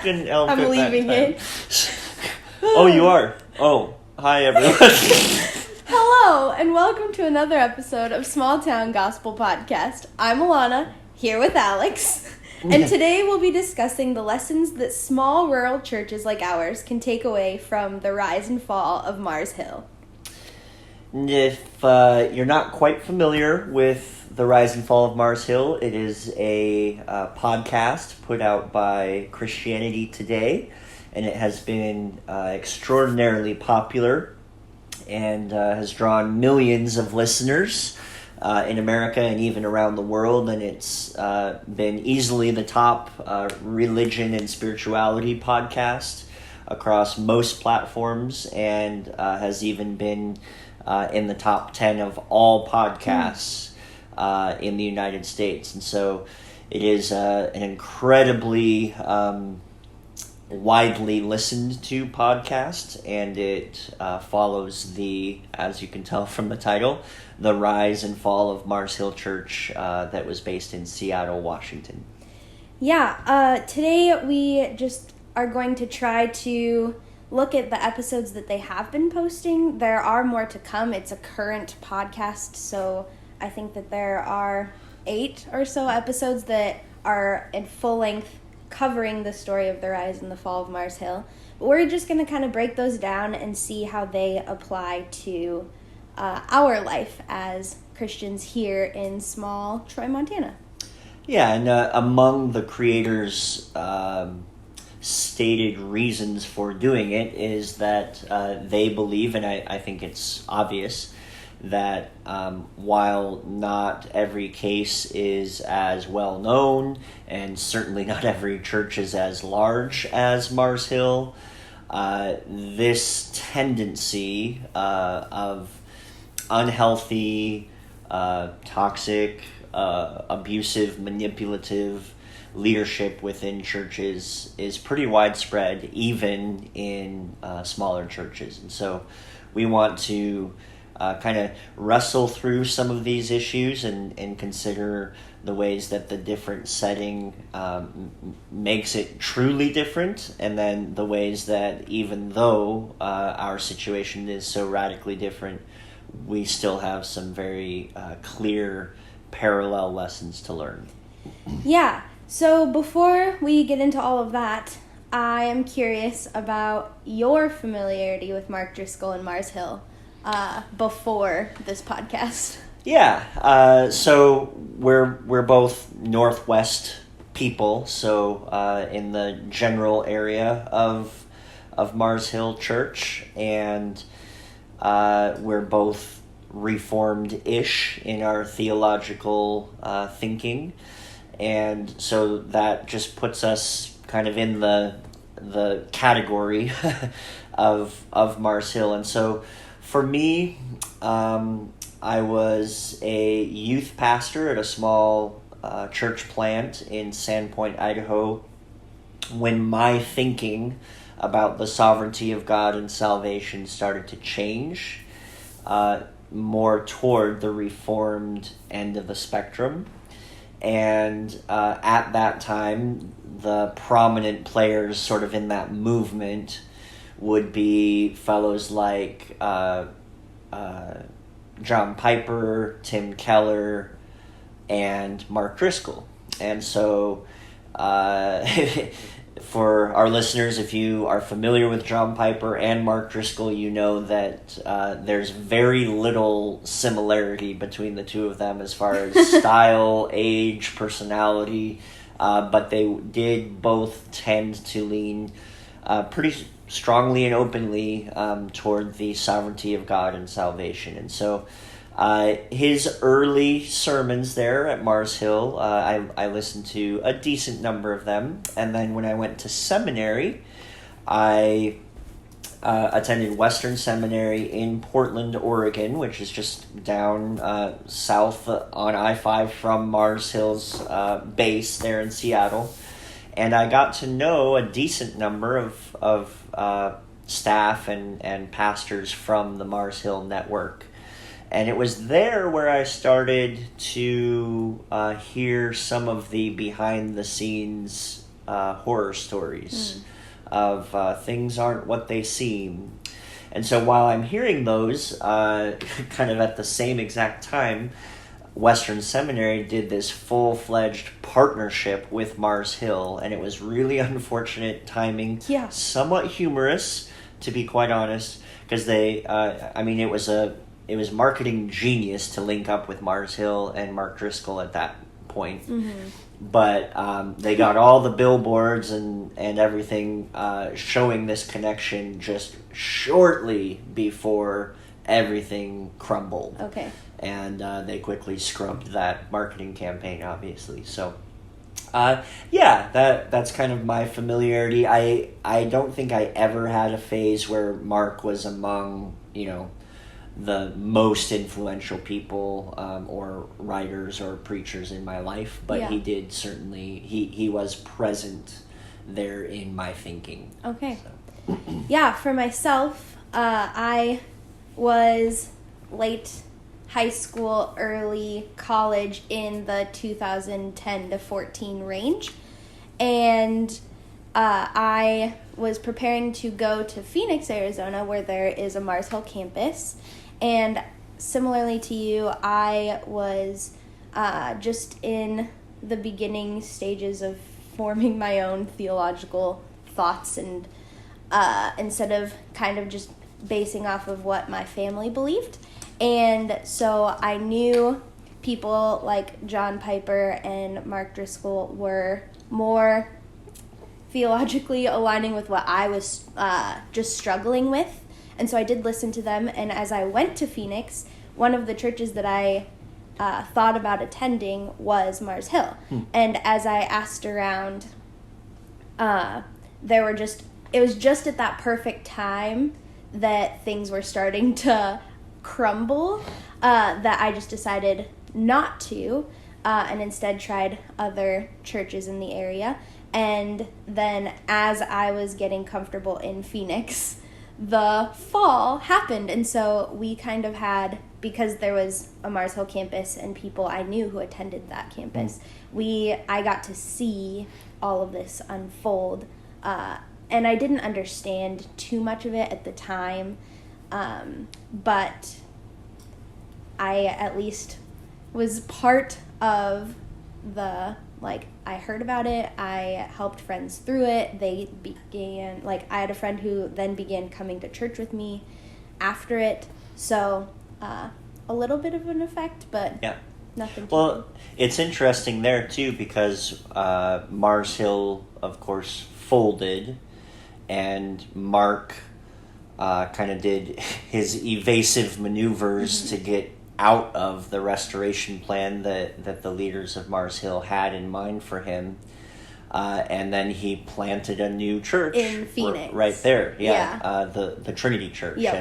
didn't help I'm leaving it. Oh, you are? Oh, hi everyone. Hello, and welcome to another episode of Small Town Gospel Podcast. I'm Alana, here with Alex, and today we'll be discussing the lessons that small rural churches like ours can take away from the rise and fall of Mars Hill. If you're not quite familiar with the rise and fall of Mars Hill, it is a podcast put out by Christianity Today, and it has been extraordinarily popular and has drawn millions of listeners in America and even around the world, and it's been easily the top religion and spirituality podcast across most platforms, and has even been in the top 10 of all podcasts in the United States. And so it is an incredibly widely listened to podcast, and it follows the, as you can tell from the title, the rise and fall of Mars Hill Church that was based in Seattle, Washington. Yeah, today we just are going to try to look at the episodes that they have been posting. There are more to come. It's a current podcast, so I think that there are 8 or so episodes that are in full length covering the story of the rise and the fall of Mars Hill. But we're just going to kind of break those down and see how they apply to our life as Christians here in small Troy, Montana. Yeah, and among the creators' stated reasons for doing it is that they believe, and I think it's obvious, that while not every case is as well known, and certainly not every church is as large as Mars Hill, this tendency of unhealthy, toxic, abusive, manipulative leadership within churches is pretty widespread, even in smaller churches. And so we want to kind of wrestle through some of these issues and consider the ways that the different setting makes it truly different, and then the ways that even though our situation is so radically different, we still have some very clear parallel lessons to learn. Yeah. So before we get into all of that, I am curious about your familiarity with Mark Driscoll and Mars Hill before this podcast. Yeah, so we're both Northwest people, so in the general area of Mars Hill Church, and we're both Reformed-ish in our theological thinking. And so that just puts us kind of in the category of Mars Hill. And so for me, I was a youth pastor at a small church plant in Sandpoint, Idaho, when my thinking about the sovereignty of God and salvation started to change more toward the Reformed end of the spectrum. And at that time, the prominent players sort of in that movement would be fellows like John Piper, Tim Keller, and Mark Driscoll. And so for our listeners, if you are familiar with John Piper and Mark Driscoll, you know that there's very little similarity between the two of them as far as style, age, personality, but they did both tend to lean pretty strongly and openly toward the sovereignty of God and salvation. And so his early sermons there at Mars Hill, I listened to a decent number of them. And then when I went to seminary, I attended Western Seminary in Portland, Oregon, which is just down south on I-5 from Mars Hill's base there in Seattle. And I got to know a decent number of staff and pastors from the Mars Hill network. And it was there where I started to hear some of the behind-the-scenes horror stories of things aren't what they seem. And so while I'm hearing those, kind of at the same exact time, Western Seminary did this full-fledged partnership with Mars Hill, and it was really unfortunate timing. Yeah. Somewhat humorous, to be quite honest, because they, it was marketing genius to link up with Mars Hill and Mark Driscoll at that point. But they got all the billboards and everything showing this connection just shortly before everything crumbled. Okay. And they quickly scrubbed that marketing campaign, obviously. So, that's kind of my familiarity. I don't think I ever had a phase where Mark was among, the most influential people or writers or preachers in my life, but he did certainly, he was present there in my thinking. Okay. So. Yeah, for myself, I was late high school, early college in the 2010 to 14 range, and I was preparing to go to Phoenix, Arizona, where there is a Mars Hill campus. And similarly to you, I was just in the beginning stages of forming my own theological thoughts, and instead of kind of just basing off of what my family believed. And so I knew people like John Piper and Mark Driscoll were more theologically aligning with what I was just struggling with. And so I did listen to them, and as I went to Phoenix, one of the churches that I thought about attending was Mars Hill. And as I asked around, it was just at that perfect time that things were starting to crumble, that I just decided not to, and instead tried other churches in the area. And then as I was getting comfortable in Phoenix, the fall happened, and so we kind of had, because there was a Mars Hill campus and people I knew who attended that campus, I got to see all of this unfold, and I didn't understand too much of it at the time, but I at least was part of the, I heard about it, I helped friends through it, they began, I had a friend who then began coming to church with me after it, so a little bit of an effect, but nothing too Well, it's interesting there, too, because Mars Hill, of course, folded, and Mark kind of did his evasive maneuvers to get out of the restoration plan that the leaders of Mars Hill had in mind for him. And then he planted a new church in Phoenix. Right there. The Trinity Church. Yep.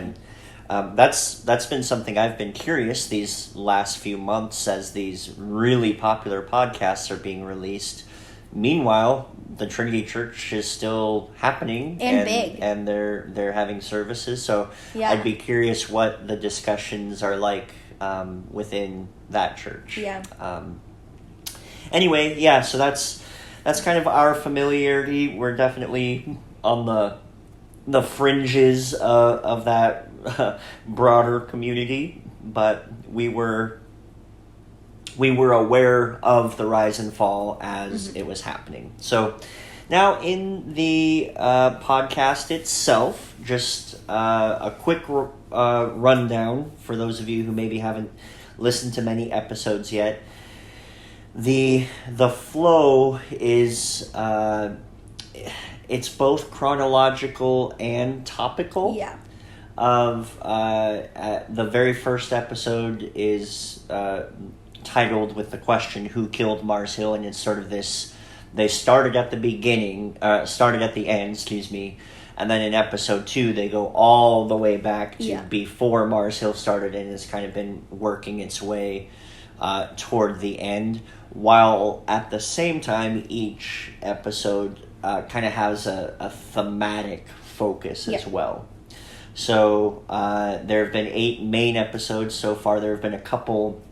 And that's been something I've been curious these last few months as these really popular podcasts are being released. Meanwhile, the Trinity Church is still happening and big, and they're having services. So I'd be curious what the discussions are like within that church. Anyway, so that's kind of our familiarity. We're definitely on the fringes of that broader community, but we were aware of the rise and fall as it was happening. So now in the podcast itself, just a quick rundown for those of you who maybe haven't listened to many episodes yet. The flow is it's both chronological and topical. The very first episode is titled with the question, "Who killed Mars Hill?" And it's sort of this, they started at the end, and then in episode 2 they go all the way back to before Mars Hill started, and it's kind of been working its way toward the end, while at the same time each episode kind of has a thematic focus as well. So there have been 8 main episodes so far. There have been a couple,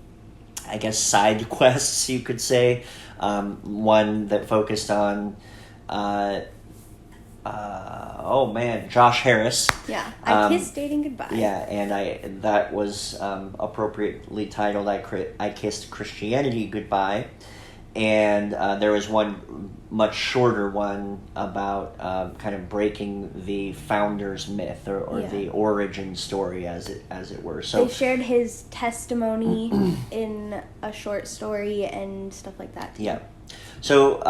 I guess, side quests, you could say. One that focused on Josh Harris. Yeah, I Kissed Dating Goodbye. Yeah, and that was appropriately titled I Kissed Christianity Goodbye. And there was one much shorter one about kind of breaking the founder's myth or the origin story, as it were. So they shared his testimony in a short story and stuff like that too. Yeah. So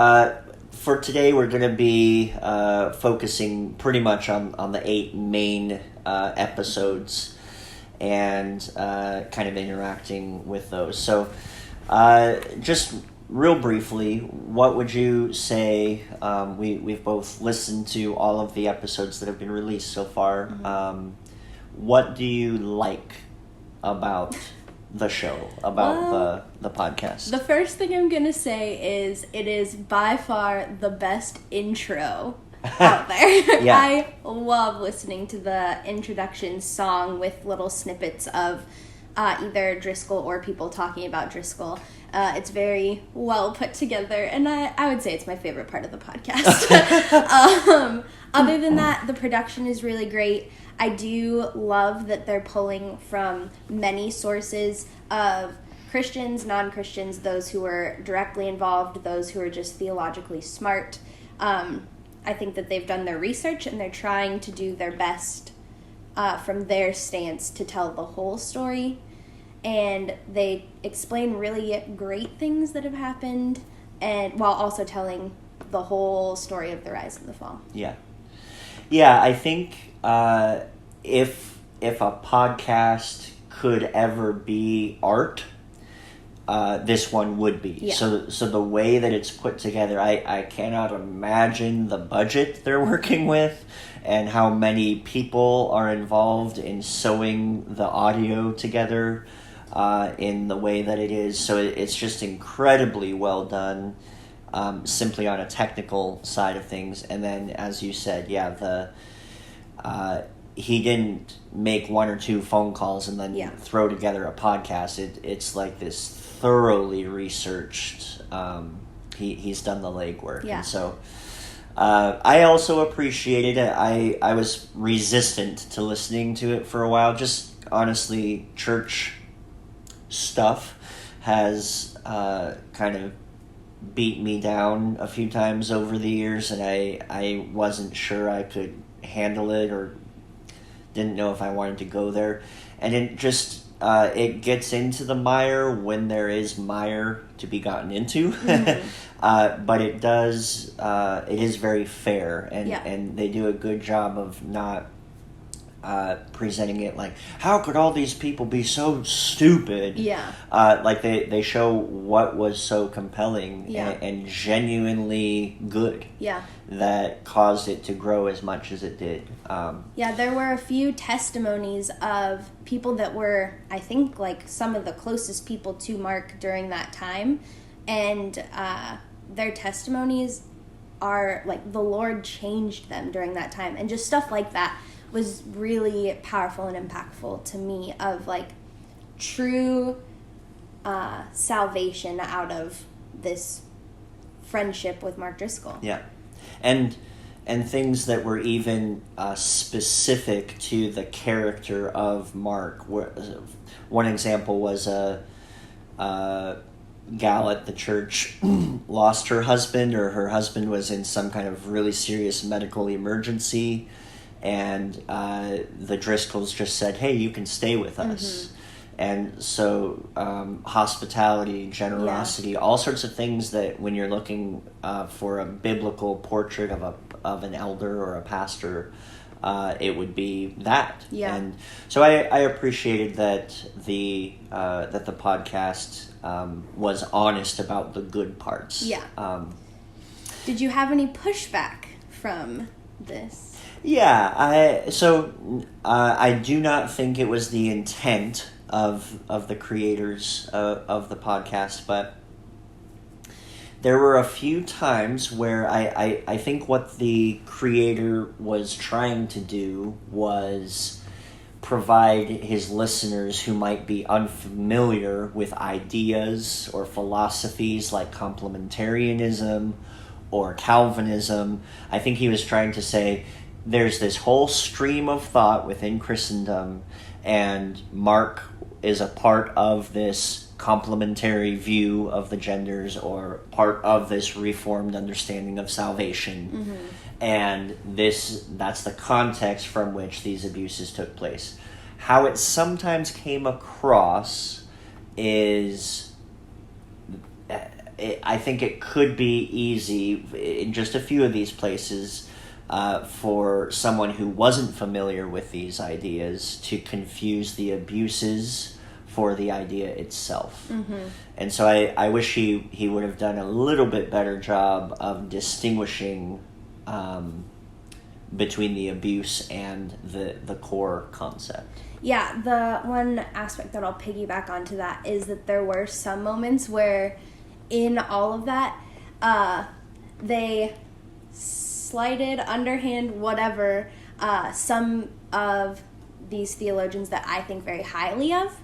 for today, we're going to be focusing pretty much on the 8 main episodes and kind of interacting with those. So just real briefly, what would you say? We've both listened to all of the episodes that have been released so far. Mm-hmm. What do you like about the show, about the podcast? The first thing I'm gonna say is it is by far the best intro out there. Yeah. I love listening to the introduction song with little snippets of either Driscoll or people talking about Driscoll. It's very well put together, and I would say it's my favorite part of the podcast. Other than that, the production is really great. I do love that they're pulling from many sources of Christians, non-Christians, those who are directly involved, those who are just theologically smart. I think that they've done their research and they're trying to do their best from their stance to tell the whole story. And they explain really great things that have happened, and while also telling the whole story of the rise and the fall. Yeah, I think if a podcast could ever be art, this one would be. Yeah. So the way that it's put together, I cannot imagine the budget they're working with and how many people are involved in sewing the audio together in the way that it is. So it's just incredibly well done, simply on a technical side of things. And then, as you said, he didn't make 1 or 2 phone calls and then throw together a podcast. It's like this thoroughly researched. He's done the legwork. Yeah. And so I also appreciated it. I was resistant to listening to it for a while. Just honestly, church stuff has kind of beat me down a few times over the years, and I wasn't sure I could handle it or didn't know if I wanted to go there. And it just it gets into the mire when there is mire to be gotten into. Mm-hmm. But it is very fair, and they do a good job of not presenting it like, how could all these people be so stupid? Yeah. Like they show what was so compelling and genuinely good. Yeah. That caused it to grow as much as it did. There were a few testimonies of people that were, I think, like some of the closest people to Mark during that time, and their testimonies are like the Lord changed them during that time, and just stuff like that was really powerful and impactful to me, of like true salvation out of this friendship with Mark Driscoll. Yeah. And things that were even specific to the character of Mark. One example was a gal at the church lost her husband, or her husband was in some kind of really serious medical emergency, and the Driscolls just said, hey, you can stay with us. Mm-hmm. And so hospitality, generosity, all sorts of things that when you're looking for a biblical portrait of an elder or a pastor, it would be that. Yeah. And so I appreciated that the podcast was honest about the good parts. Yeah. Did you have any pushback from this? Yeah. I do not think it was the intent of the creators of the podcast, but there were a few times where I think what the creator was trying to do was provide his listeners who might be unfamiliar with ideas or philosophies like Complementarianism or Calvinism. I think he was trying to say there's this whole stream of thought within Christendom, and Mark is a part of this complementary view of the genders, or part of this reformed understanding of salvation. And that's the context from which these abuses took place. How it sometimes came across is, I think it could be easy in just a few of these places for someone who wasn't familiar with these ideas to confuse the abuses for the idea itself. And so I wish he would have done a little bit better job of distinguishing between the abuse and the core concept. Yeah, the one aspect that I'll piggyback onto that is that there were some moments where in all of that, they slighted, underhand, whatever, some of these theologians that I think very highly of.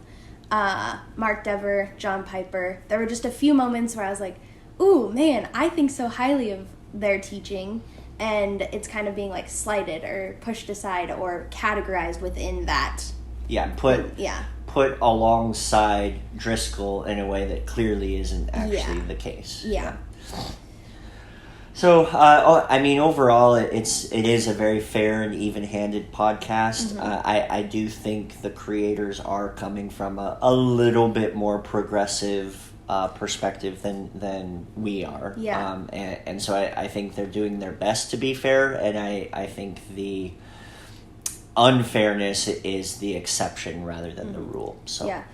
Mark Dever, John Piper. There were just a few moments where I was like, ooh, man, I think so highly of their teaching, and it's kind of being like slighted or pushed aside or categorized within that. Yeah, put alongside Driscoll in a way that clearly isn't actually the case. Yeah. So, I mean, overall, it is a very fair and even-handed podcast. I do think the creators are coming from a little bit more progressive perspective than we are. Yeah. And so I think they're doing their best to be fair, and I think the unfairness is the exception rather than the rule. So yeah.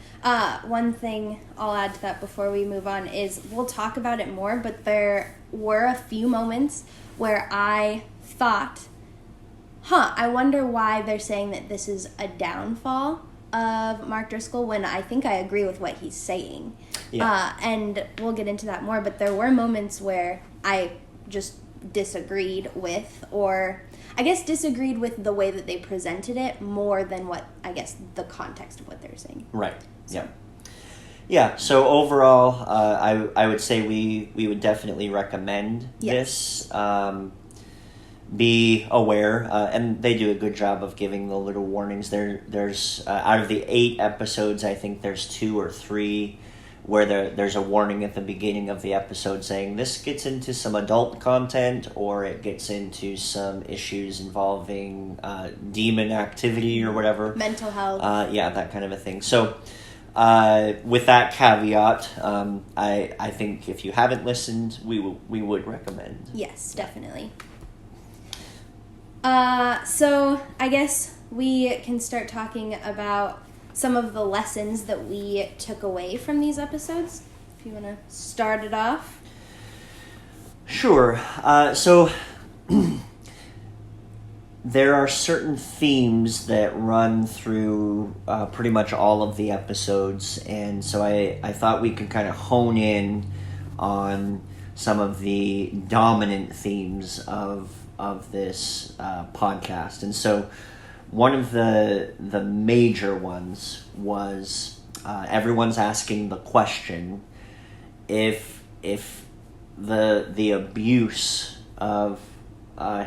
One thing I'll add to that before we move on is we'll talk about it more, but there were a few moments where I thought, I wonder why they're saying that this is a downfall of Mark Driscoll when I think I agree with what he's saying. Yeah. And we'll get into that more, but there were moments where I just disagreed with, or I guess disagreed with the way that they presented it more than what, I guess, the context of what they're saying. Right. So. Yeah. So overall, I would say we would definitely recommend this. Be aware, and they do a good job of giving the little warnings. There's out of the 8 episodes, I think there's 2 or 3 where there's a warning at the beginning of the episode saying this gets into some adult content, or it gets into some issues involving demon activity or whatever. Mental health. Yeah, that kind of a thing. So with that caveat, I think if you haven't listened, we would recommend. Yes, definitely. So I guess we can start talking about some of the lessons that we took away from these episodes. If you want to start it off. Sure. So there are certain themes that run through pretty much all of the episodes, and so I thought we could kind of hone in on some of the dominant themes of this podcast. And so one of the major ones was everyone's asking the question, if the abuse of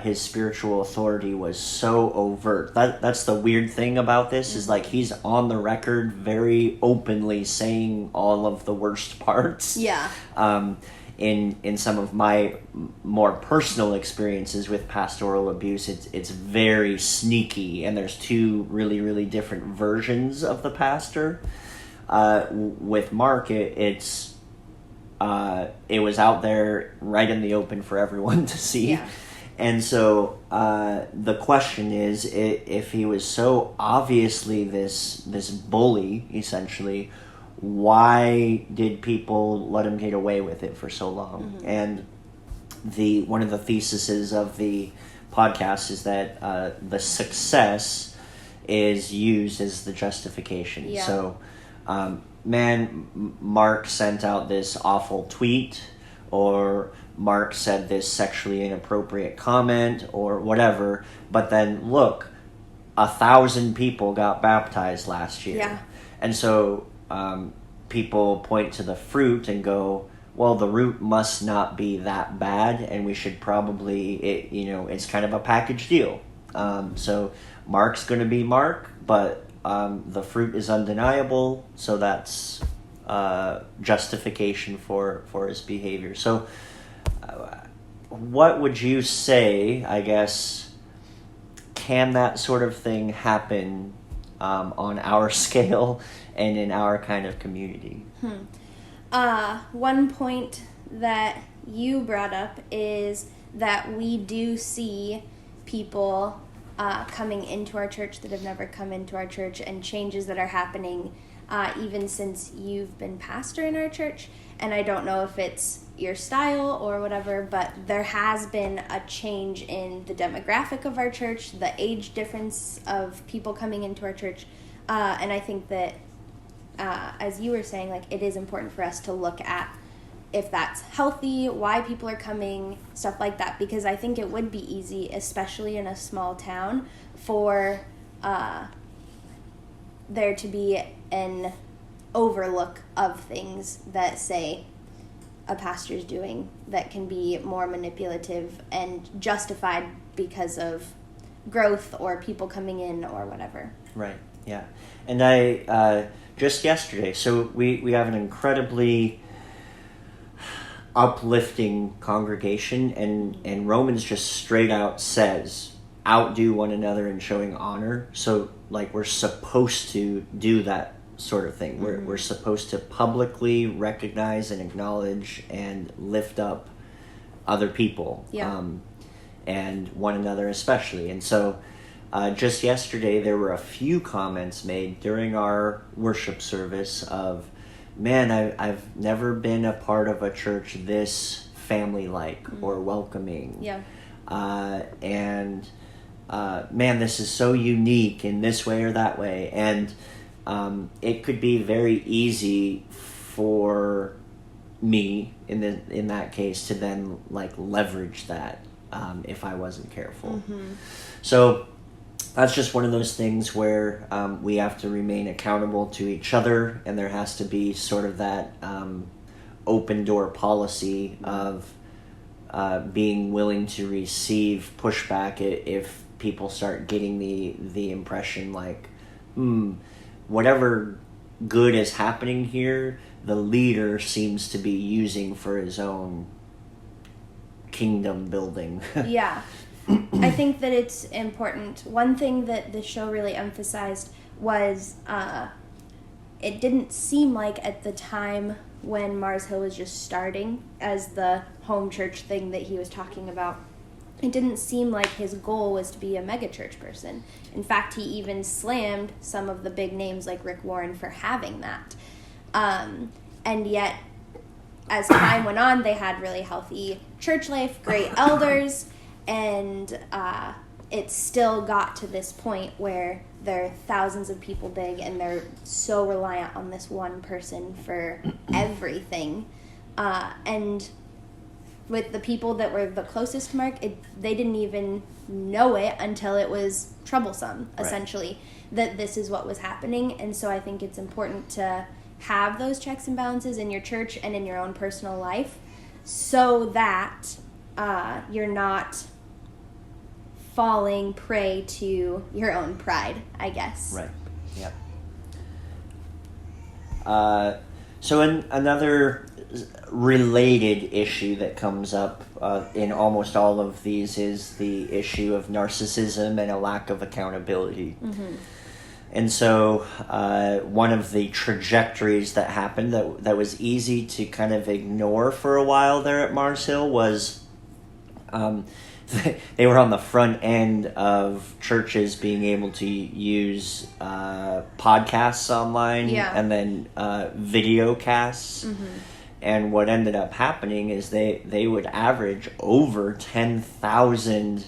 his spiritual authority was so overt. That's the weird thing about this, is like he's on the record very openly saying all of the worst parts. Yeah. In some of my more personal experiences with pastoral abuse, it's very sneaky, and there's 2 really, really different versions of the pastor. With Mark, it was out there right in the open for everyone to see. Yeah. And so the question is, if he was so obviously this bully, essentially, why did people let him get away with it for so long? Mm-hmm. And one of the theses of the podcast is that the success is used as the justification. Yeah. So, Mark sent out this awful tweet, or Mark said this sexually inappropriate comment, or whatever, but then look, 1,000 people got baptized last year. Yeah. And so people point to the fruit and go, well, the root must not be that bad, and we should probably, it's kind of a package deal. So Mark's going to be Mark, but the fruit is undeniable, so that's justification for his behavior. So what would you say, I guess, can that sort of thing happen on our scale and in our kind of community? One point that you brought up is that we do see people coming into our church that have never come into our church, and changes that are happening even since you've been pastor in our church. And I don't know if it's your style or whatever, but there has been a change in the demographic of our church, the age difference of people coming into our church. And I think that, as you were saying, like, it is important for us to look at if that's healthy, why people are coming, stuff like that, because I think it would be easy, especially in a small town, for there to be an overlook of things that, say, a pastor's doing that can be more manipulative and justified because of growth or people coming in or whatever. Right, yeah. And I, just yesterday, so we have an incredibly uplifting congregation, and Romans just straight out says, outdo one another in showing honor. So, like, we're supposed to do that sort of thing. We're supposed to publicly recognize and acknowledge and lift up other people, and one another especially. And so just yesterday there were a few comments made during our worship service of, man, I've never been a part of a church this family-like or welcoming. And man, this is so unique in this way or that way. And it could be very easy for me in that case to then like leverage that if I wasn't careful. So that's just one of those things where we have to remain accountable to each other, and there has to be sort of that open door policy of being willing to receive pushback if people start getting the impression like, whatever good is happening here, the leader seems to be using for his own kingdom building. I think that it's important. One thing that the show really emphasized was it didn't seem like at the time when Mars Hill was just starting as the home church thing that he was talking about, it didn't seem like his goal was to be a megachurch person. In fact, he even slammed some of the big names like Rick Warren for having that. And yet, as time went on, they had really healthy church life, great elders, and it still got to this point where there are thousands of people big, and they're so reliant on this one person for everything. And with the people that were the closest to Mark, they didn't even know it until it was troublesome, essentially, that this is what was happening. And so I think it's important to have those checks and balances in your church and in your own personal life so that you're not falling prey to your own pride, I guess. Right, yep. So another related issue that comes up in almost all of these is the issue of narcissism and a lack of accountability. And so one of the trajectories that happened that was easy to kind of ignore for a while there at Mars Hill was they were on the front end of churches being able to use podcasts online and then video casts. And what ended up happening is they would average over 10,000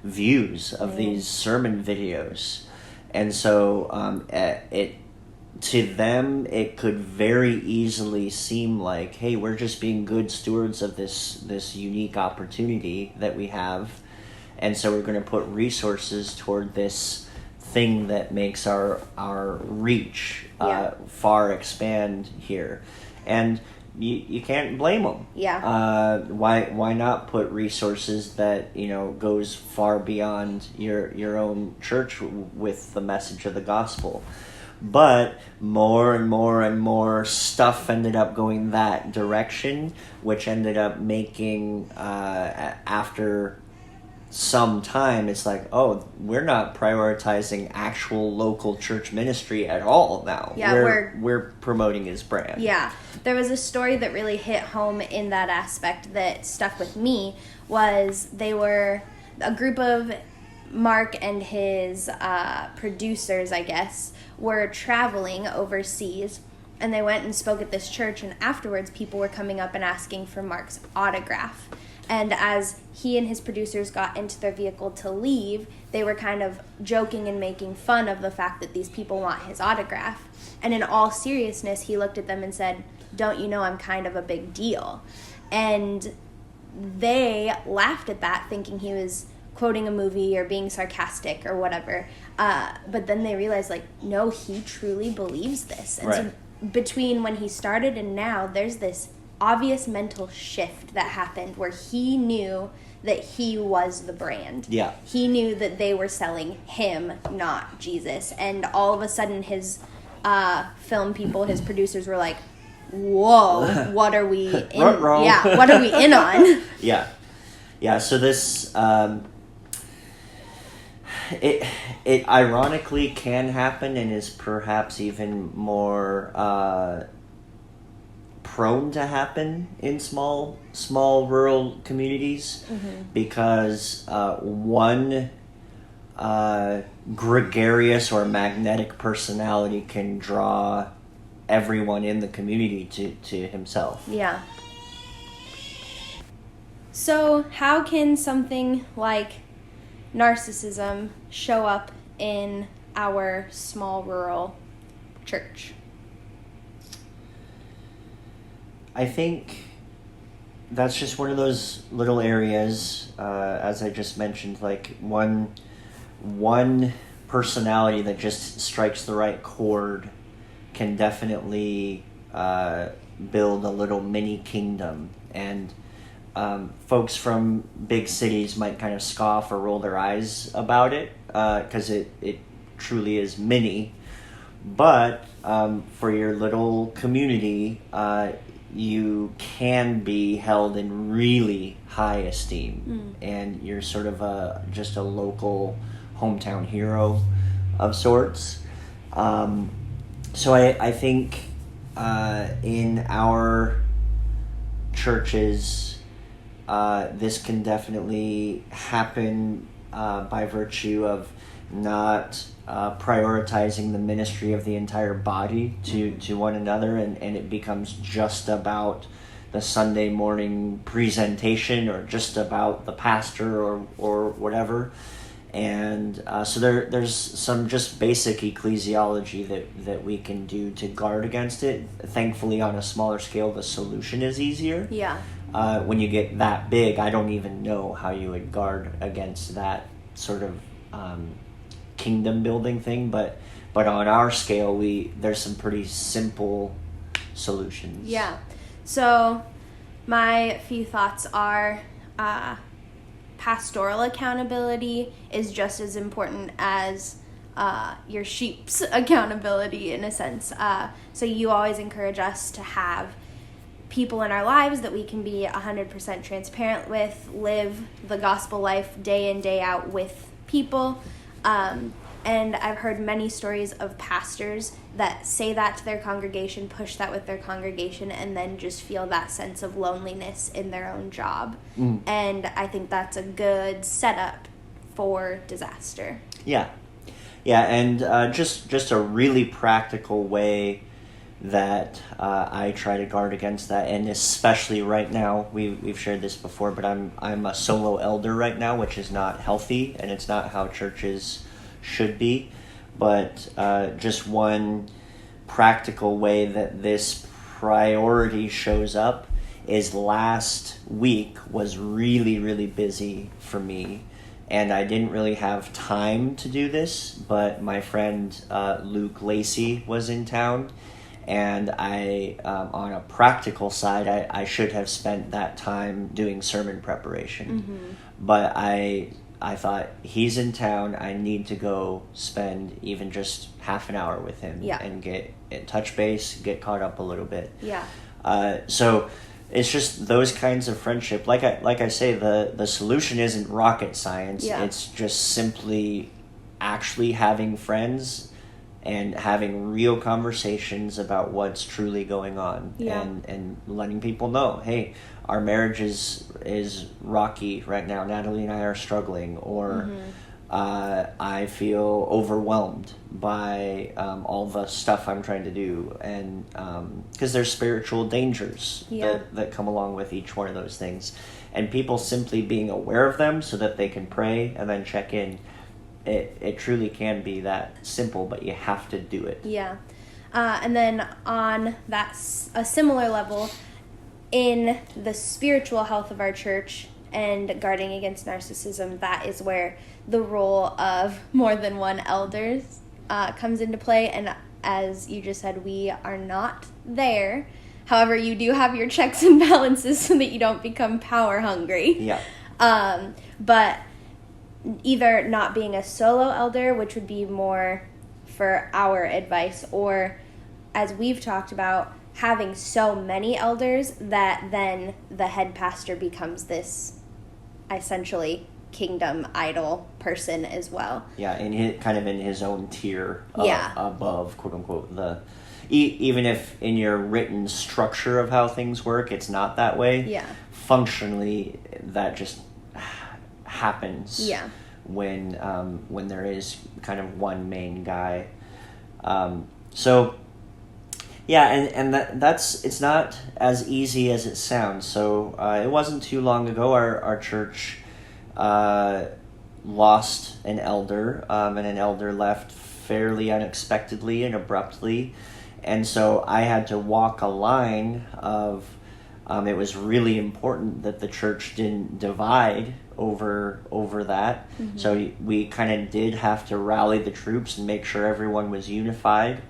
views of these sermon videos. And so to them, it could very easily seem like, hey, we're just being good stewards of this unique opportunity that we have. And so we're going to put resources toward this thing that makes our reach far expand here. And you can't blame them. Yeah. Why not put resources that goes far beyond your own church with the message of the gospel? But more and more and more stuff ended up going that direction, which ended up making, after some time, it's like, oh, we're not prioritizing actual local church ministry at all now. Yeah, we're promoting his brand. Yeah. There was a story that really hit home in that aspect that stuck with me. Was they were a group of Mark and his producers, I guess, were traveling overseas, and they went and spoke at this church, and afterwards people were coming up and asking for Mark's autograph. And as he and his producers got into their vehicle to leave, they were kind of joking and making fun of the fact that these people want his autograph. And in all seriousness, he looked at them and said, "Don't you know I'm kind of a big deal?" And they laughed at that, thinking he was quoting a movie or being sarcastic or whatever. But then they realized, like, no, he truly believes this. And right. So between when he started and now, there's this obvious mental shift that happened where he knew that he was the brand. Yeah. He knew that they were selling him, not Jesus. And all of a sudden his film people, his producers were like, whoa, what are we in? Yeah, what are we in on? Yeah, so this it ironically can happen and is perhaps even more prone to happen in small rural communities, because one gregarious or magnetic personality can draw everyone in the community to himself. Yeah. So how can something like narcissism show up in our small rural church? I think that's just one of those little areas, as I just mentioned, like one personality that just strikes the right chord can definitely build a little mini kingdom. And folks from big cities might kind of scoff or roll their eyes about it, because it truly is mini. But for your little community, you can be held in really high esteem, and you're sort of just a local hometown hero of sorts. So I think in our churches, this can definitely happen by virtue of not prioritizing the ministry of the entire body to one another, and it becomes just about the Sunday morning presentation or just about the pastor or whatever. And so there's some just basic ecclesiology that we can do to guard against it. Thankfully, on a smaller scale, the solution is easier. Yeah. When you get that big, I don't even know how you would guard against that sort of kingdom building thing. But on our scale, there's some pretty simple solutions. Yeah. So my few thoughts are pastoral accountability is just as important as your sheep's accountability, in a sense. So you always encourage us to have people in our lives that we can be 100% transparent with, live the gospel life day in, day out with people. And I've heard many stories of pastors that say that to their congregation, push that with their congregation, and then just feel that sense of loneliness in their own job. And I think that's a good setup for disaster. Yeah, and just a really practical way that I try to guard against that, and especially right now, we've shared this before, but I'm a solo elder right now, which is not healthy, and it's not how churches should be. But just one practical way that this priority shows up is last week was really, really busy for me, and I didn't really have time to do this, but my friend Luke Lacey was in town, And I, on a practical side, I should have spent that time doing sermon preparation. But I thought, he's in town, I need to go spend even just half an hour with him and touch base, get caught up a little bit. So it's just those kinds of friendship. Like I say, the solution isn't rocket science. It's just simply actually having friends and having real conversations about what's truly going on, and letting people know, hey, our marriage is rocky right now. Natalie and I are struggling, or I feel overwhelmed by all the stuff I'm trying to do, and because there's spiritual dangers that come along with each one of those things, and people simply being aware of them so that they can pray and then check in. It truly can be that simple, but you have to do it. And then on a similar level, in the spiritual health of our church and guarding against narcissism, that is where the role of more than one elder comes into play. And as you just said, we are not there. However, you do have your checks and balances so that you don't become power hungry. But either not being a solo elder, which would be more for our advice, or as we've talked about, having so many elders that then the head pastor becomes this essentially kingdom idol person as well. In his own tier above, quote unquote, even if in your written structure of how things work, it's not that way. Functionally, that just happens when there is kind of one main guy. That's it's not as easy as it sounds. So it wasn't too long ago our church lost an elder, and an elder left fairly unexpectedly and abruptly, and so I had to walk a line of it was really important that the church didn't divide over that. So we kind of did have to rally the troops and make sure everyone was unified,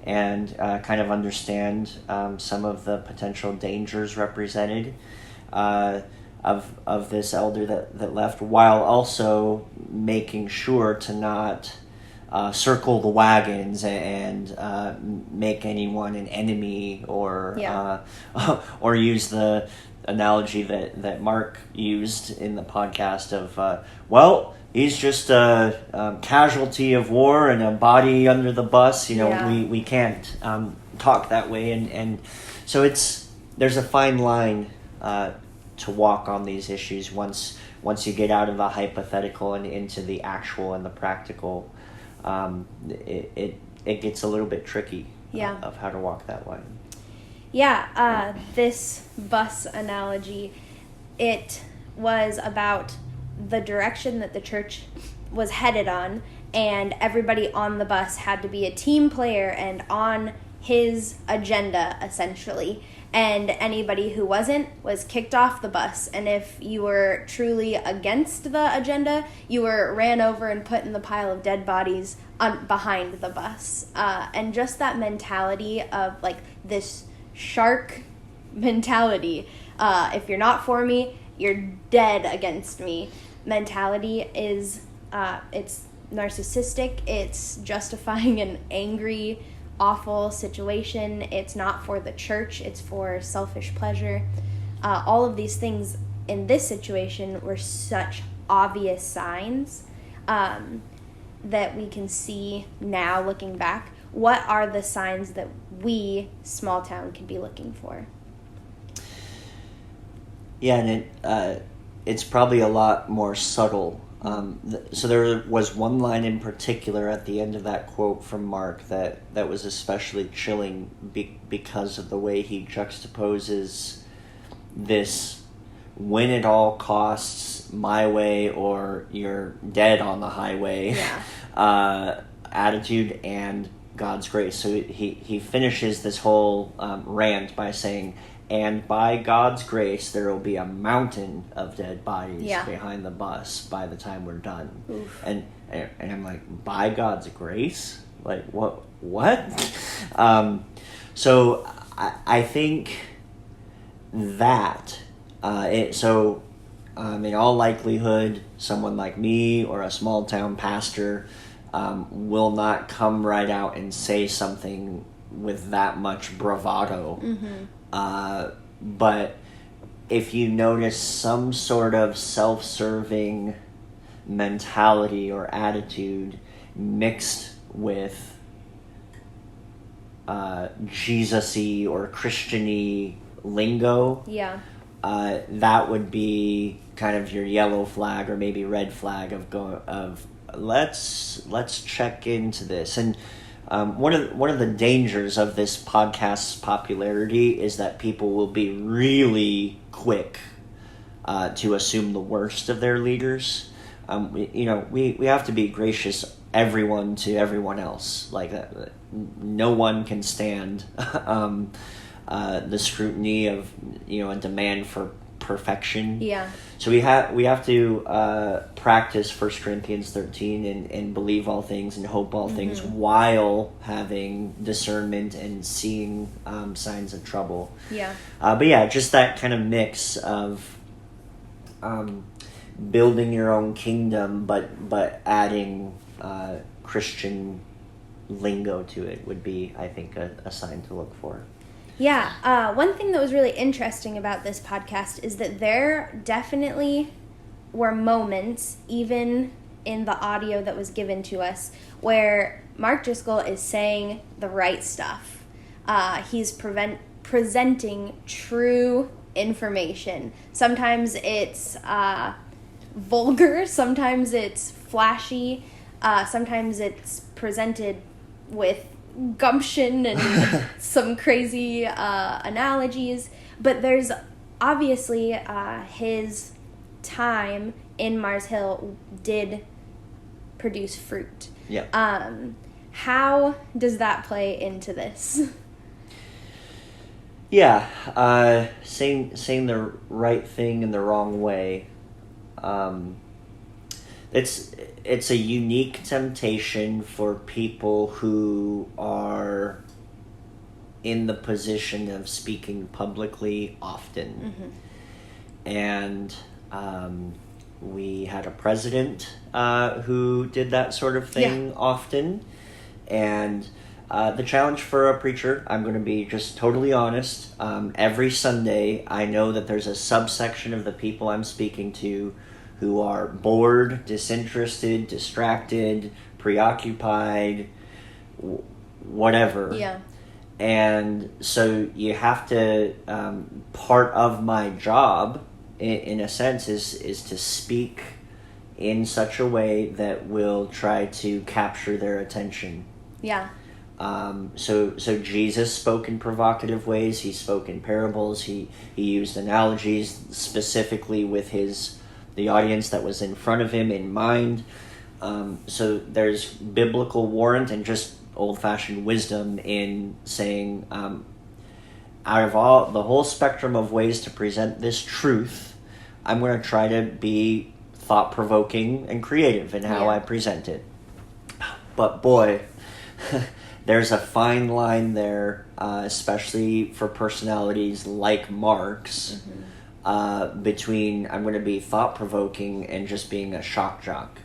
and kind of understand some of the potential dangers represented of this elder that left, while also making sure to not circle the wagons and make anyone an enemy, or use the analogy that Mark used in the podcast of he's just a casualty of war and a body under the bus. We can't talk that way, and so there's a fine line to walk on these issues once you get out of the hypothetical and into the actual and the practical. It gets a little bit tricky of how to walk that line. This bus analogy, it was about the direction that the church was headed on, and everybody on the bus had to be a team player and on his agenda, essentially. And anybody who wasn't was kicked off the bus. And if you were truly against the agenda, you were ran over and put in the pile of dead bodies behind the bus. And just that mentality of like this shark mentality, if you're not for me, you're dead against me mentality is it's narcissistic. It's justifying an angry, awful situation. It's not for the church. It's for selfish pleasure. All of these things in this situation were such obvious signs that we can see now looking back. What are the signs that we, small town, can be looking for? And it's probably a lot more subtle. So there was one line in particular at the end of that quote from Mark that was especially chilling because of the way he juxtaposes this win at all costs, my way or you're dead on the highway attitude, and God's grace. So he finishes this whole rant by saying, and by God's grace, there will be a mountain of dead bodies behind the bus by the time we're done. And I'm like, by God's grace? Like, what? So I think that in all likelihood, someone like me or a small town pastor will not come right out and say something with that much bravado. But if you notice some sort of self-serving mentality or attitude mixed with Jesus-y or Christian-y lingo, that would be kind of your yellow flag or maybe red flag of let's check into this. And one of the dangers of this podcast's popularity is that people will be really quick to assume the worst of their leaders. We have to be gracious, everyone to everyone else. Like no one can stand the scrutiny of a demand for perfection. So we have to practice 1 Corinthians 13 and believe all things and hope all things while having discernment and seeing signs of trouble. But just that kind of mix of building your own kingdom, but adding Christian lingo to it would be, I think, a sign to look for. One thing that was really interesting about this podcast is that there definitely were moments, even in the audio that was given to us, where Mark Driscoll is saying the right stuff. He's presenting true information. Sometimes it's vulgar, sometimes it's flashy, sometimes it's presented with gumption and some crazy analogies, but there's obviously his time in Mars Hill did produce fruit. How does that play into this? Saying the right thing in the wrong way. It's a unique temptation for people who are in the position of speaking publicly often. And we had a president who did that sort of thing often. And the challenge for a preacher, I'm going to be just totally honest, every Sunday I know that there's a subsection of the people I'm speaking to who are bored, disinterested, distracted, preoccupied, whatever. And so you have to, part of my job, in a sense, is to speak in such a way that will try to capture their attention. So Jesus spoke in provocative ways. He spoke in parables. He used analogies specifically with the audience that was in front of him in mind. So there's biblical warrant and just old-fashioned wisdom in saying, out of the whole spectrum of ways to present this truth, I'm going to try to be thought-provoking and creative in how I present it. But boy, there's a fine line there, especially for personalities like Mark's, between I'm going to be thought-provoking and just being a shock jock.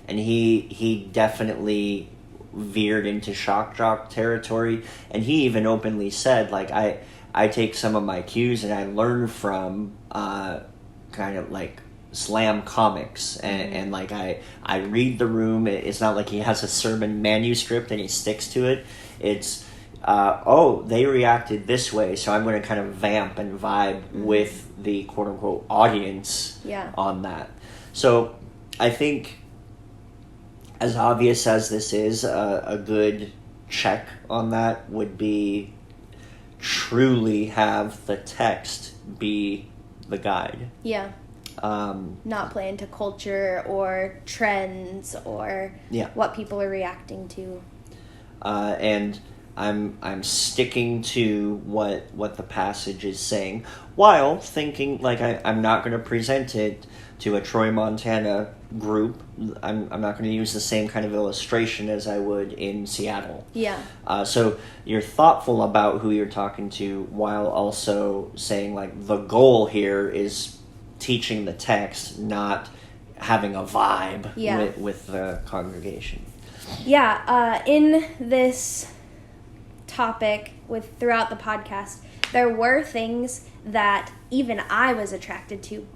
And he definitely veered into shock jock territory, and he even openly said, like, I take some of my cues and I learn from kind of like slam comics, and like I read the room. It's not like he has a sermon manuscript and he sticks to it. It's they reacted this way, so I'm going to kind of vamp and vibe with the quote-unquote audience on that. So I think, as obvious as this is, a good check on that would be truly have the text be the guide. Not play into culture or trends or what people are reacting to. And I'm sticking to what the passage is saying, while thinking like I'm not going to present it to a Troy, Montana group. I'm not going to use the same kind of illustration as I would in Seattle. Yeah. So you're thoughtful about who you're talking to while also saying, like, the goal here is teaching the text, not having a vibe with the congregation. Yeah. In this topic throughout the podcast, there were things that even I was attracted to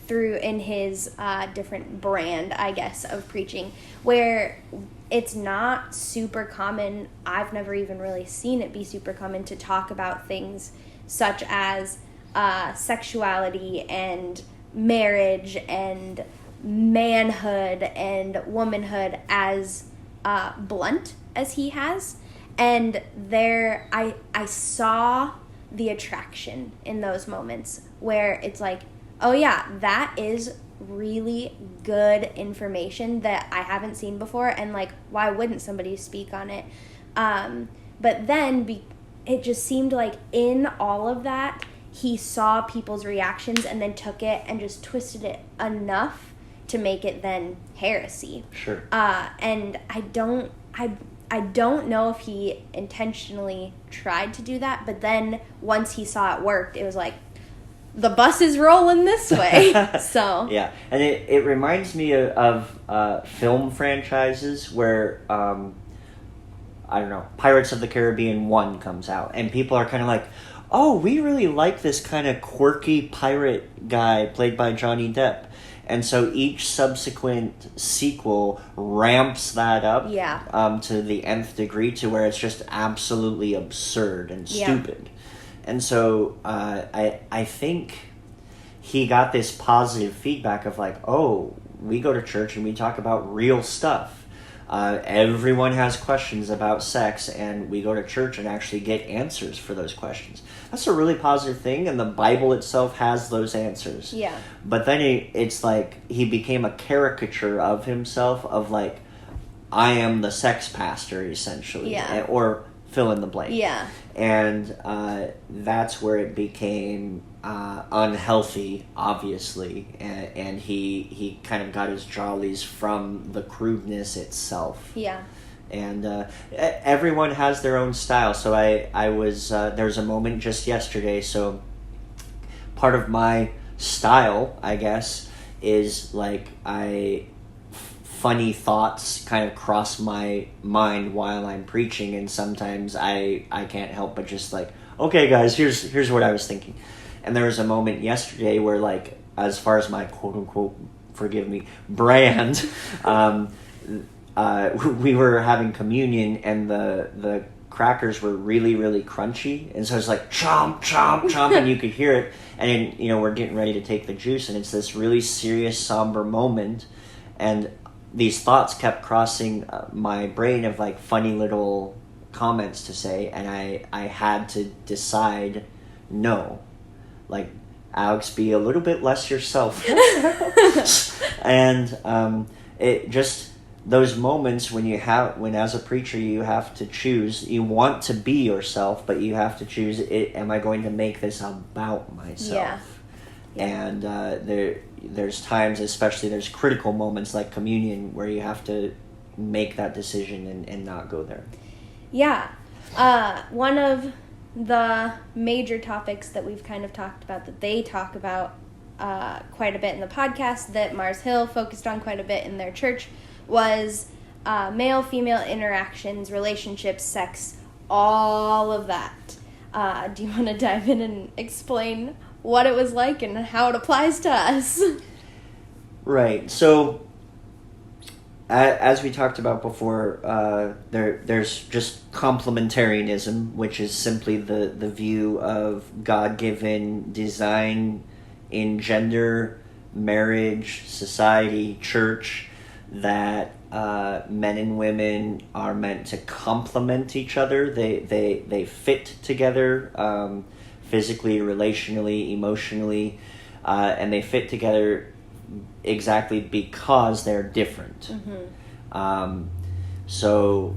through in his different brand, I guess, of preaching, where it's not super common. I've never even really seen it be super common to talk about things such as sexuality and marriage and manhood and womanhood as blunt as he has. And there, I saw the attraction in those moments where it's like, oh yeah, that is really good information that I haven't seen before, and like, why wouldn't somebody speak on it? But then it just seemed like in all of that, he saw people's reactions and then took it and just twisted it enough to make it then heresy. Sure. And I don't know if he intentionally tried to do that, but then once he saw it worked, it was like, the bus is rolling this way. So yeah, and it reminds me of film franchises where I don't know, Pirates of the Caribbean 1 comes out, and people are kind of like, oh, we really like this kind of quirky pirate guy played by Johnny Depp. And so each subsequent sequel ramps that up to the nth degree, to where it's just absolutely absurd and stupid. And so I think he got this positive feedback of like, oh, we go to church and we talk about real stuff. Everyone has questions about sex, and we go to church and actually get answers for those questions. That's a really positive thing, and the Bible itself has those answers. Yeah. But then it's like he became a caricature of himself, of like, I am the sex pastor, essentially. Yeah. Or fill in the blank. Yeah. And that's where it became unhealthy, obviously, and he kind of got his jollies from the crudeness itself. Yeah. And everyone has their own style. So I was there's a moment just yesterday. So part of my style, I guess, is like funny thoughts kind of cross my mind while I'm preaching, and sometimes I can't help but just like, okay guys, here's what I was thinking. And there was a moment yesterday where, like, as far as my quote unquote, forgive me, brand, we were having communion, and the crackers were really, really crunchy, and so it's like chomp, chomp, chomp, and you could hear it. And then, we're getting ready to take the juice, and it's this really serious, somber moment, and these thoughts kept crossing my brain of like funny little comments to say, and I had to decide, no, like, Alex, be a little bit less yourself. And it just, those moments when as a preacher you have to choose, you want to be yourself, but you have to choose, am I going to make this about myself? Yeah. And there's times, especially there's critical moments like communion, where you have to make that decision and not go there. Yeah. One of the major topics that we've kind of talked about, that they talk about quite a bit in the podcast, that Mars Hill focused on quite a bit in their church, was male-female interactions, relationships, sex, all of that. Do you want to dive in and explain what it was like and how it applies to us? Right. So, as we talked about before, there's just complementarianism, which is simply the view of God-given design in gender, marriage, society, church, that men and women are meant to complement each other. They fit together, physically, relationally, emotionally, and they fit together exactly because they're different. Mm-hmm. So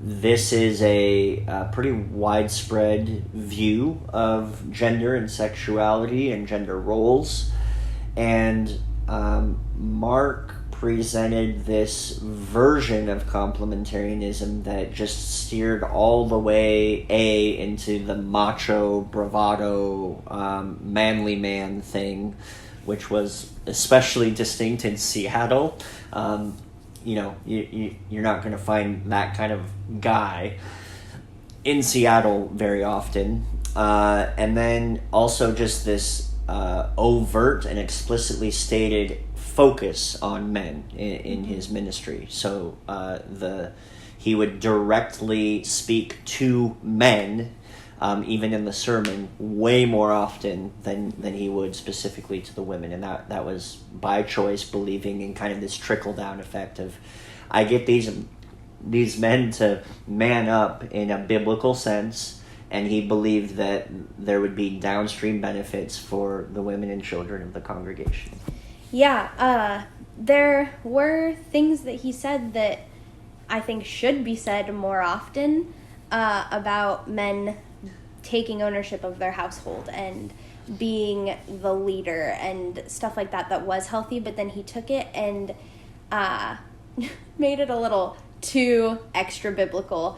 this is a pretty widespread view of gender and sexuality and gender roles, and Mark presented this version of complementarianism that just steered all the way into the macho, bravado, manly man thing, which was especially distinct in Seattle. You're not going to find that kind of guy in Seattle very often. And then also just this overt and explicitly stated focus on men in his ministry. So he would directly speak to men, even in the sermon, way more often than he would specifically to the women. And that was by choice, believing in kind of this trickle-down effect of, I get these men to man up in a biblical sense, and he believed that there would be downstream benefits for the women and children of the congregation. Yeah, there were things that he said that I think should be said more often about men taking ownership of their household and being the leader and stuff like that was healthy, but then he took it and made it a little too extra biblical,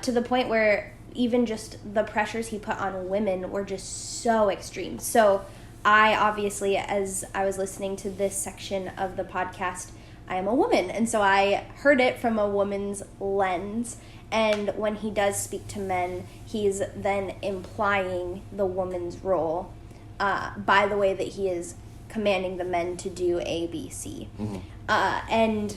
to the point where even just the pressures he put on women were just so extreme. So I obviously, as I was listening to this section of the podcast, I am a woman, and so I heard it from a woman's lens. And when he does speak to men, he's then implying the woman's role by the way that he is commanding the men to do A, B, C. Mm-hmm. And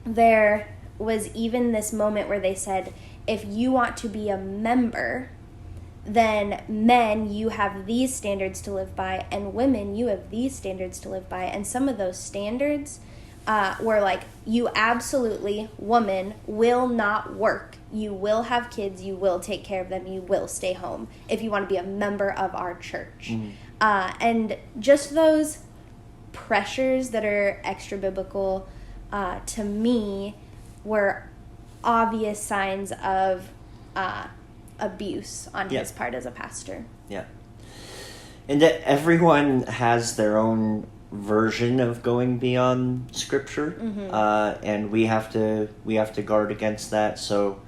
there was even this moment where they said, if you want to be a member, then men, you have these standards to live by, and women, you have these standards to live by. And some of those standards were like, you absolutely, woman, will not work. You will have kids. You will take care of them. You will stay home if you want to be a member of our church. Mm-hmm. And just those pressures that are extra biblical, to me, were obvious signs of abuse on his part as a pastor. Yeah. And everyone has their own version of going beyond Scripture, mm-hmm. And we have to guard against that. So,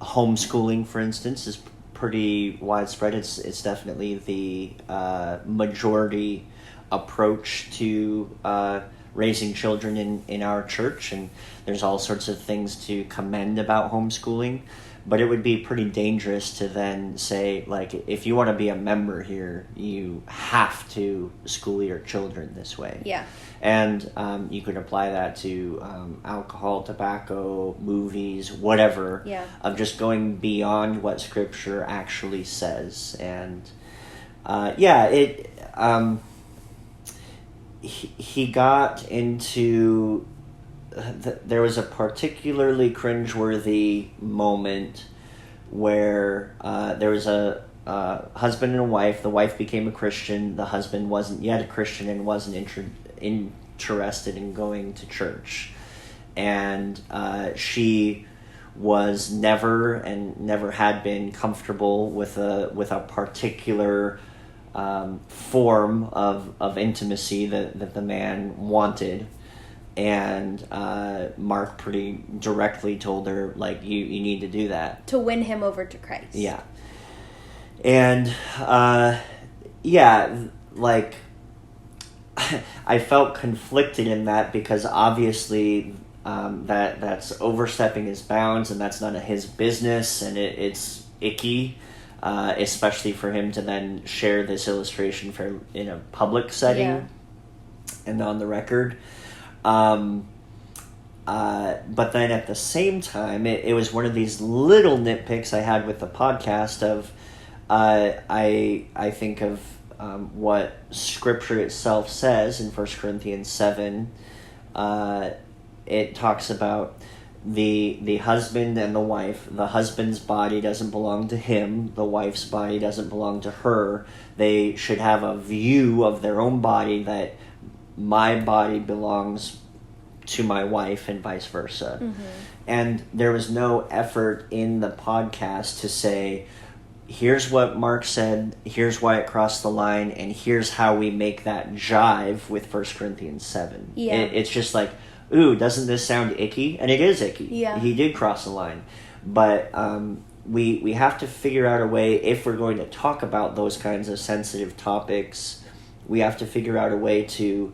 homeschooling, for instance, is pretty widespread. It's definitely the majority approach to raising children in our church, and there's all sorts of things to commend about homeschooling, but it would be pretty dangerous to then say, like, if you want to be a member here, you have to school your children this way. Yeah. And you could apply that to alcohol, tobacco, movies, whatever, of just going beyond what Scripture actually says. And he got into... there was a particularly cringeworthy moment where there was a husband and a wife. The wife became a Christian. The husband wasn't yet a Christian and wasn't interested in going to church. And she was never had been comfortable with a particular form of intimacy that the man wanted. And Mark pretty directly told her, like, you need to do that. To win him over to Christ. Yeah. And, like, I felt conflicted in that because obviously that's overstepping his bounds and that's none of his business, and it's icky, especially for him to then share this illustration in a public setting and on the record. But then at the same time, it was one of these little nitpicks I had with the podcast of, I think of what Scripture itself says in 1 Corinthians 7. It talks about the husband and the wife. The husband's body doesn't belong to him. The wife's body doesn't belong to her. They should have a view of their own body that my body belongs to my wife and vice versa. Mm-hmm. And there was no effort in the podcast to say, here's what Mark said, here's why it crossed the line, and here's how we make that jive with 1 Corinthians 7. Yeah. It's just like, ooh, doesn't this sound icky? And it is icky. Yeah. He did cross the line. But we have to figure out a way, if we're going to talk about those kinds of sensitive topics, we have to figure out a way to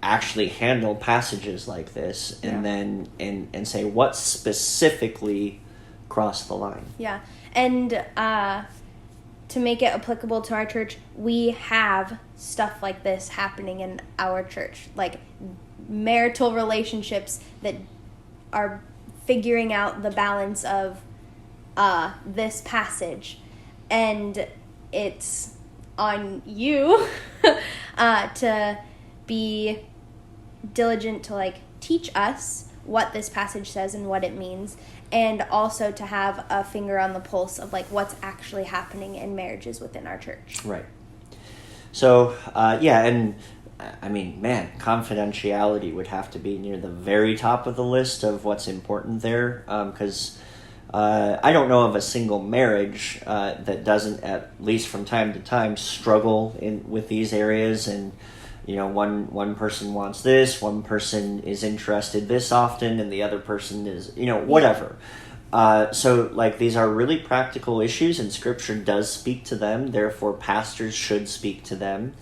actually handle passages like this and then and say what specifically crossed the line. Yeah. And to make it applicable to our church, we have stuff like this happening in our church, like marital relationships that are figuring out the balance of this passage. And it's on you to be diligent to like teach us what this passage says and what it means, and also to have a finger on the pulse of like what's actually happening in marriages within our church. Right. So and I mean, man, confidentiality would have to be near the very top of the list of what's important there, because I don't know of a single marriage that doesn't, at least from time to time, struggle with these areas. And one person wants this, one person is interested this often, and the other person is whatever. So like these are really practical issues, and Scripture does speak to them. Therefore, pastors should speak to them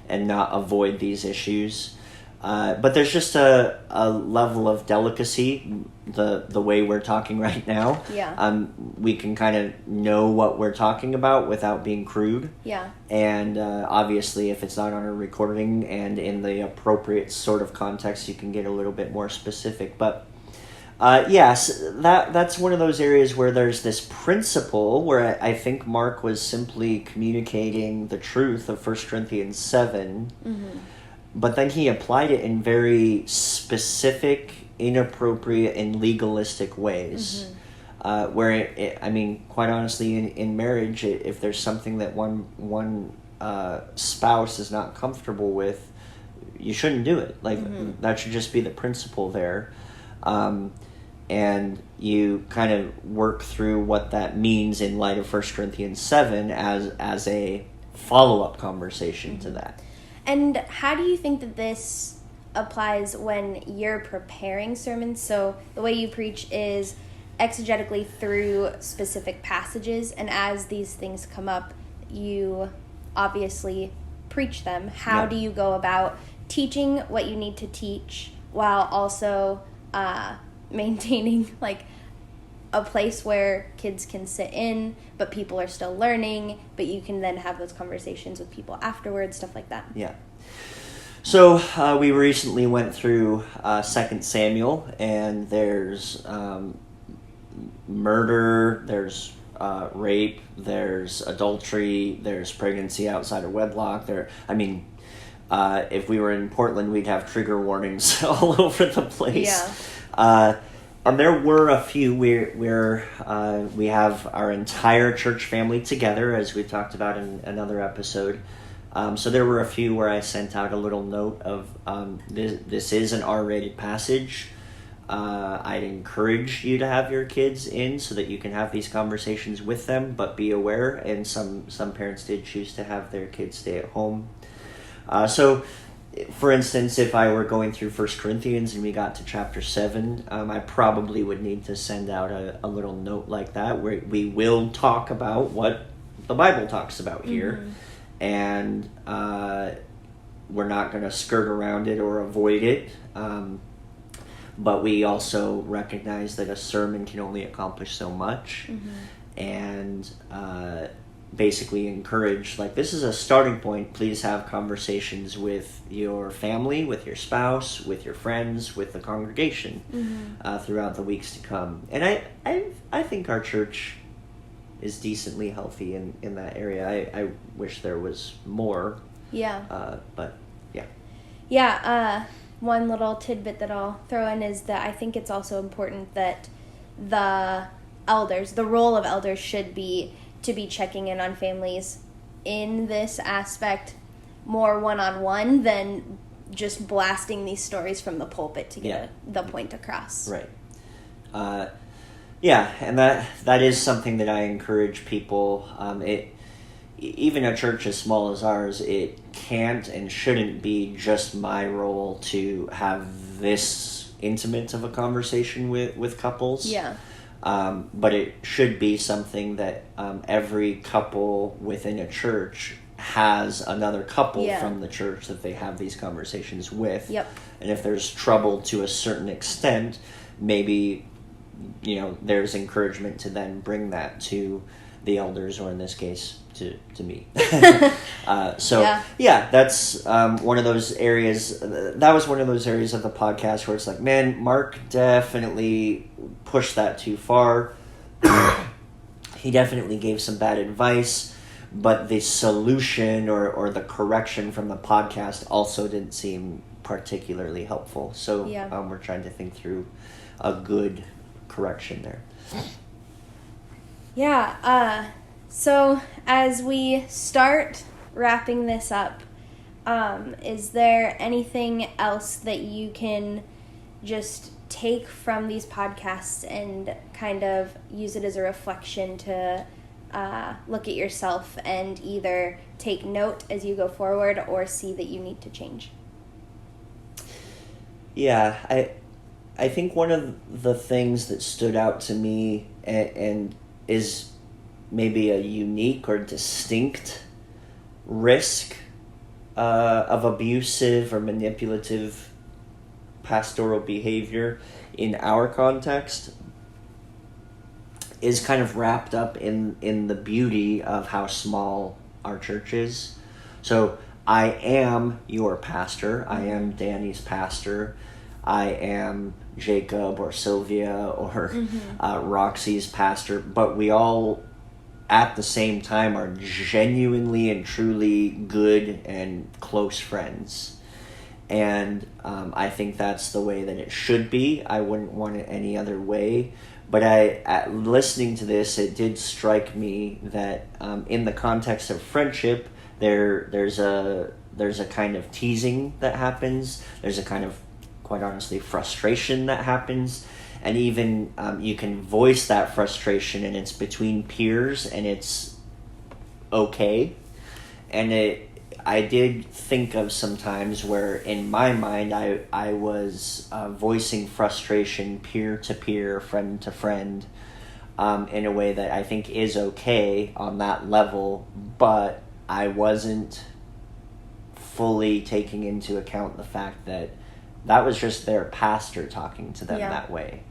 and not avoid these issues. But there's just a level of delicacy, the way we're talking right now. Yeah. We can kind of know what we're talking about without being crude. Yeah. And obviously, if it's not on a recording and in the appropriate sort of context, you can get a little bit more specific. But yes, that's one of those areas where there's this principle where I think Mark was simply communicating the truth of 1 Corinthians 7, but then he applied it in very specific, inappropriate, and legalistic ways. Where I mean, quite honestly, in marriage, if there's something that one spouse is not comfortable with, you shouldn't do it. Like that should just be the principle there. And you kind of work through what that means in light of 1 Corinthians 7 as a follow-up conversation to that. And how do you think that this applies when you're preparing sermons? So the way you preach is exegetically through specific passages, and as these things come up, you obviously preach them. How do you go about teaching what you need to teach while also maintaining like a place where kids can sit in, but people are still learning, but you can then have those conversations with people afterwards, stuff like that? Yeah. So we recently went through 2 Samuel, and there's murder, there's rape, there's adultery, there's pregnancy outside of wedlock. If we were in Portland, we'd have trigger warnings all over the place. Yeah. And there were a few where we have our entire church family together, as we talked about in another episode. So there were a few where I sent out a little note of this is an R-rated passage. I'd encourage you to have your kids in so that you can have these conversations with them, but be aware. And some parents did choose to have their kids stay at home. So, for instance, if I were going through 1 Corinthians and we got to chapter 7, I probably would need to send out a little note like that where we will talk about what the Bible talks about here. And we're not going to skirt around it or avoid it. But we also recognize that a sermon can only accomplish so much. And basically encourage, like, this is a starting point. Please have conversations with your family, with your spouse, with your friends, with the congregation throughout the weeks to come. And I think our church is decently healthy in that area. I wish there was more. Yeah. But yeah. Yeah. One little tidbit that I'll throw in is that I think it's also important that the role of elders should be to be checking in on families in this aspect more one-on-one than just blasting these stories from the pulpit to get the point across. Right. Yeah, and that is something that I encourage people. Even a church as small as ours, it can't and shouldn't be just my role to have this intimate of a conversation with couples. Yeah. But it should be something that every couple within a church has another couple from the church that they have these conversations with. Yep. And if there's trouble to a certain extent, maybe, there's encouragement to then bring that to the elders, or in this case, to me. That's one of those areas. That was one of those areas of the podcast where it's like, man, Mark definitely pushed that too far. He definitely gave some bad advice, but the solution or the correction from the podcast also didn't seem particularly helpful. So we're trying to think through a good correction there. Yeah. So as we start wrapping this up, is there anything else that you can just take from these podcasts and kind of use it as a reflection to look at yourself and either take note as you go forward or see that you need to change? Yeah, I think one of the things that stood out to me and is maybe a unique or distinct risk of abusive or manipulative pastoral behavior in our context is kind of wrapped up in the beauty of how small our church is. So I am your pastor. I am Danny's pastor. I am Jacob or Sylvia or Roxy's pastor, but we all at the same time are genuinely and truly good and close friends. And I think that's the way that it should be. I wouldn't want it any other way. But listening to this, it did strike me that in the context of friendship, there's a kind of teasing that happens. There's a kind of, quite honestly, frustration that happens. And even you can voice that frustration, and it's between peers, and it's okay. And I did think of some times where in my mind I was voicing frustration peer to peer, friend to friend, in a way that I think is okay on that level, but I wasn't fully taking into account the fact that was just their pastor talking to them that way.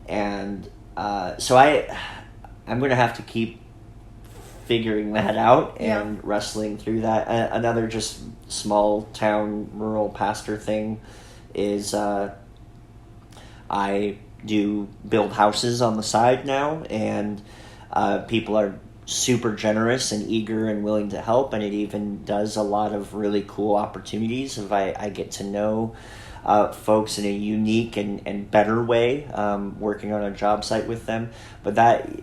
And so I'm going to have to keep figuring that out and wrestling through that. Another just small town rural pastor thing is I do build houses on the side now, and people are super generous and eager and willing to help, and it even does a lot of really cool opportunities if I get to know folks in a unique and better way, working on a job site with them. But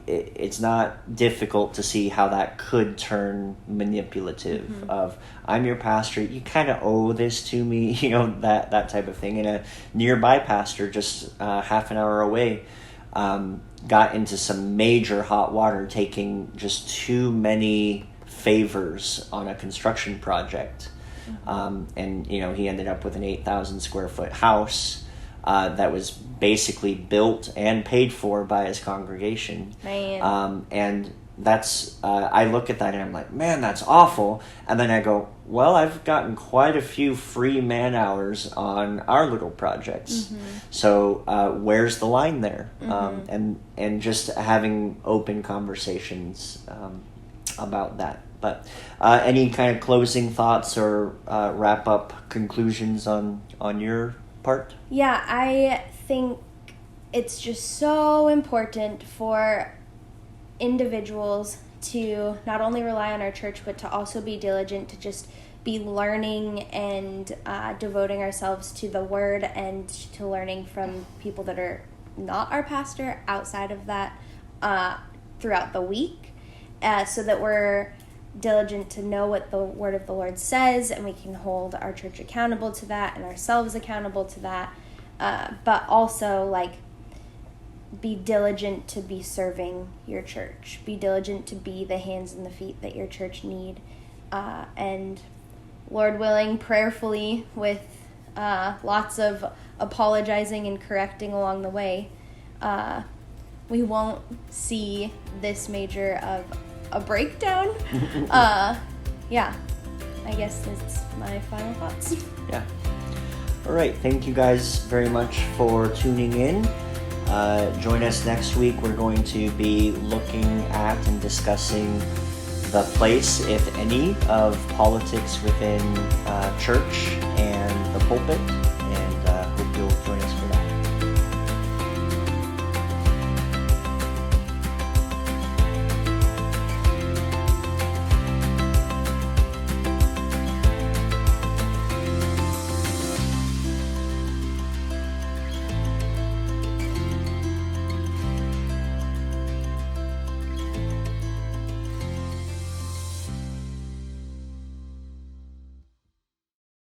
it's not difficult to see how that could turn manipulative of, I'm your pastor, you kind of owe this to me, that type of thing. And a nearby pastor just half an hour away got into some major hot water, taking just too many favors on a construction project. And he ended up with an 8,000 square foot house that was basically built and paid for by his congregation. Man. And that's I look at that and I'm like, man, that's awful. And then I go, well, I've gotten quite a few free man hours on our little projects. So where's the line there? And just having open conversations about that. But any kind of closing thoughts or wrap-up conclusions on your part? Yeah, I think it's just so important for individuals to not only rely on our church, but to also be diligent to just be learning and devoting ourselves to the Word and to learning from people that are not our pastor outside of that throughout the week, so that we're diligent to know what the word of the Lord says, and we can hold our church accountable to that and ourselves accountable to that. But also, be diligent to be serving your church. Be diligent to be the hands and the feet that your church need. And Lord willing, prayerfully, with lots of apologizing and correcting along the way, we won't see this major of a breakdown. Yeah, I guess that's my final thoughts. Yeah. All right. Thank you guys very much for tuning in. Join us next week. We're going to be looking at and discussing the place, if any, of politics within church and the pulpit. And hope you'll join us for